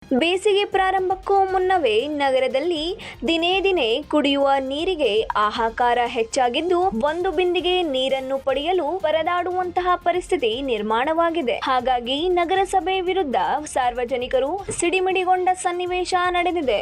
ಬೇಸಿಗೆ ಪ್ರಾರಂಭಕ್ಕೂ ಮುನ್ನವೇ ನಗರದಲ್ಲಿ ದಿನೇ ದಿನೇ ಕುಡಿಯುವ ನೀರಿಗೆ ಹಾಹಾಕಾರ ಹೆಚ್ಚಾಗಿದ್ದು ಒಂದು ಬಿಂದಿಗೆ ನೀರನ್ನು ಪಡೆಯಲು ಪರದಾಡುವಂತಹ ಪರಿಸ್ಥಿತಿ ನಿರ್ಮಾಣವಾಗಿದೆ. ಹಾಗಾಗಿ ನಗರಸಭೆ ವಿರುದ್ಧ ಸಾರ್ವಜನಿಕರು ಸಿಡಿಮಿಡಿಗೊಂಡ ಸನ್ನಿವೇಶ ನಡೆದಿದೆ.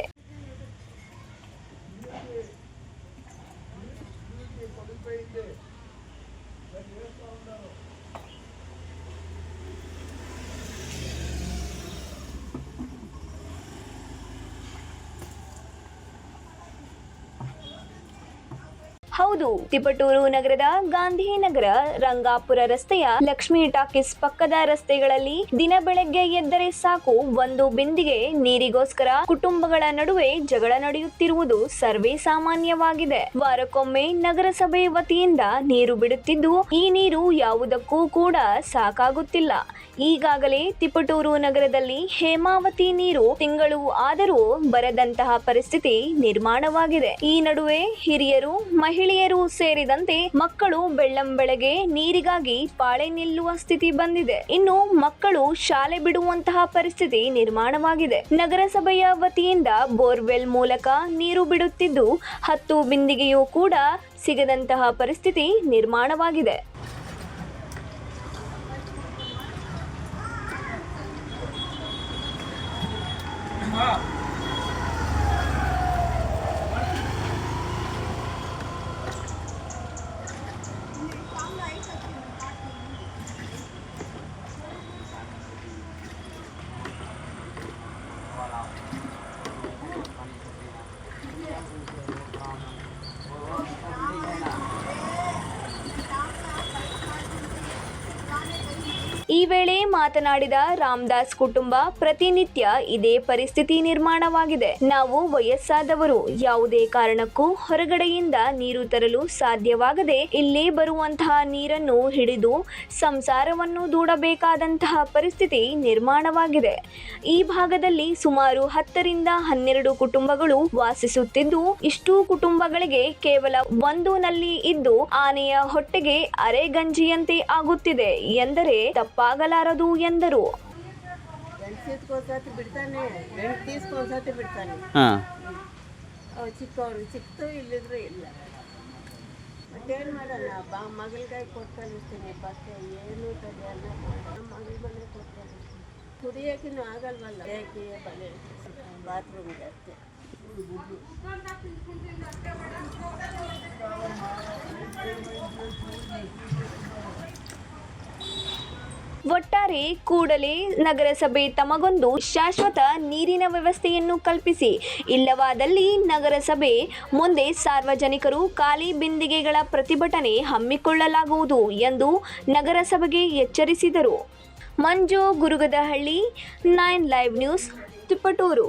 ಹೌದು, ತಿಪಟೂರು ನಗರದ ಗಾಂಧಿನಗರ ರಂಗಾಪುರ ರಸ್ತೆಯ ಲಕ್ಷ್ಮೀ ಟಾಕೀಸ್ ಪಕ್ಕದ ರಸ್ತೆಗಳಲ್ಲಿ ದಿನ ಬೆಳಗ್ಗೆ ಎದ್ದರೆ ಸಾಕು ಒಂದು ಬಿಂದಿಗೆ ನೀರಿಗೋಸ್ಕರ ಕುಟುಂಬಗಳ ನಡುವೆ ಜಗಳ ನಡೆಯುತ್ತಿರುವುದು ಸರ್ವೇ ಸಾಮಾನ್ಯವಾಗಿದೆ. ವಾರಕ್ಕೊಮ್ಮೆ ನಗರಸಭೆ ವತಿಯಿಂದ ನೀರು ಬಿಡುತ್ತಿದ್ದು ಈ ನೀರು ಯಾವುದಕ್ಕೂ ಕೂಡ ಸಾಕಾಗುತ್ತಿಲ್ಲ. ಈಗಾಗಲೇ ತಿಪಟೂರು ನಗರದಲ್ಲಿ ಹೇಮಾವತಿ ನೀರು ತಿಂಗಳು ಆದರೂ ಬರದಂತಹ ಪರಿಸ್ಥಿತಿ ನಿರ್ಮಾಣವಾಗಿದೆ. ಈ ನಡುವೆ ಹಿರಿಯರು, ಮಹಿಳೆಯರು ಸೇರಿದಂತೆ ಮಕ್ಕಳು ಬೆಳ್ಳಂಬೆಳಗ್ಗೆ ನೀರಿಗಾಗಿ ಪಾಳೆ ನಿಲ್ಲುವ ಸ್ಥಿತಿ ಬಂದಿದೆ. ಇನ್ನು ಮಕ್ಕಳು ಶಾಲೆ ಬಿಡುವಂತಹ ಪರಿಸ್ಥಿತಿ ನಿರ್ಮಾಣವಾಗಿದೆ. ನಗರಸಭೆಯ ವತಿಯಿಂದ ಬೋರ್ವೆಲ್ ಮೂಲಕ ನೀರು ಬಿಡುತ್ತಿದ್ದು 10 ಬಿಂದಿಗೆಯೂ ಕೂಡ ಸಿಗದಂತಹ ಪರಿಸ್ಥಿತಿ ನಿರ್ಮಾಣವಾಗಿದೆ. ಈ ವೇಳೆ ಮಾತನಾಡಿದ ರಾಮದಾಸ್ ಕುಟುಂಬ, ಪ್ರತಿನಿತ್ಯ ಇದೇ ಪರಿಸ್ಥಿತಿ ನಿರ್ಮಾಣವಾಗಿದೆ. ನಾವು ವಯಸ್ಸಾದವರು, ಯಾವುದೇ ಕಾರಣಕ್ಕೂ ಹೊರಗಡೆಯಿಂದ ನೀರು ತರಲು ಸಾಧ್ಯವಾಗದೆ ಇಲ್ಲೇ ಬರುವಂತಹ ನೀರನ್ನು ಹಿಡಿದು ಸಂಸಾರವನ್ನು ದೂಡಬೇಕಾದಂತಹ ಪರಿಸ್ಥಿತಿ ನಿರ್ಮಾಣವಾಗಿದೆ. ಈ ಭಾಗದಲ್ಲಿ ಸುಮಾರು 10 ರಿಂದ 12 ಕುಟುಂಬಗಳು ವಾಸಿಸುತ್ತಿದ್ದು, ಇಷ್ಟು ಕುಟುಂಬಗಳಿಗೆ ಕೇವಲ ಒಂದು ನಲ್ಲಿ ಇದ್ದು ಆನೆಯ ಹೊಟ್ಟೆಗೆ ಅರೆಗಂಜಿಯಂತೆ ಆಗುತ್ತಿದೆ ಎಂದರೆ ತಪ್ಪಾಗಲಾರದು ಎಂದರು. ಚಿಕ್ಕವರು ಚಿಕ್ತು ಇಲ್ಲಿದ್ರೆ ಇಲ್ಲ, ಮತ್ತೇನು ಮಾಡಲ್ಲ. ಮಗಳಿಗಾಗಿ ಕೊಟ್ಕೊಂಡಿರ್ತೀನಿ, ಪಕ್ಕ ಏನು ತಡೆಯಲ್ಲ. ಮಗಳ ಮನೆ ಕೊಟ್ಕೊಂಡಿರ್ತೀನಿ, ಕುಡಿಯೋಕಿನ್ನೂ ಆಗಲ್ವಲ್ಲ, ಯಾಕೆ ಬಲೆ ಬಾತ್ರೂಮ್ಗೆ ಅಷ್ಟೇ. ಒಟ್ಟಾರೆ ಕೂಡಲೇ ನಗರಸಭೆ ತಮಗೊಂದು ಶಾಶ್ವತ ನೀರಿನ ವ್ಯವಸ್ಥೆಯನ್ನು ಕಲ್ಪಿಸಿ, ಇಲ್ಲವಾದಲ್ಲಿ ನಗರಸಭೆ ಮುಂದೆ ಸಾರ್ವಜನಿಕರು ಖಾಲಿ ಬಿಂದಿಗೆಗಳ ಪ್ರತಿಭಟನೆ ಹಮ್ಮಿಕೊಳ್ಳಲಾಗುವುದು ಎಂದು ನಗರಸಭೆಗೆ ಎಚ್ಚರಿಸಿದರು. ಮಂಜು ಗುರುಗದಹಳ್ಳಿ, 9 ಲೈವ್ ನ್ಯೂಸ್, ತಿಪಟೂರು.